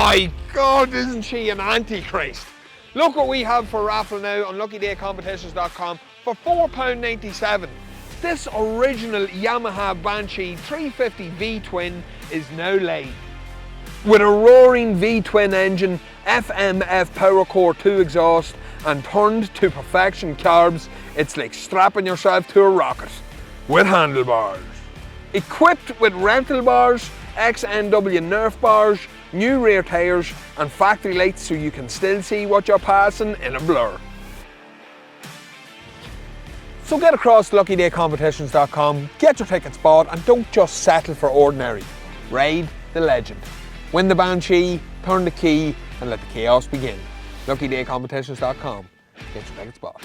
my God, isn't she an antichrist? Look what we have for raffle now on luckydaycompetitions.com for £4.97. This original Yamaha Banshee 350V twin is now laid. With a roaring V-twin engine, FMF power core 2 exhaust and turned to perfection carbs, it's like strapping yourself to a rocket with handlebars. Equipped with rental bars, XNW Nerf bars, new rear tyres and factory lights so you can still see what you're passing in a blur. So get across to luckydaycompetitions.com, get your tickets bought and don't just settle for ordinary. Ride the legend. Win the Banshee, turn the key and let the chaos begin. luckydaycompetitions.com, get your tickets bought.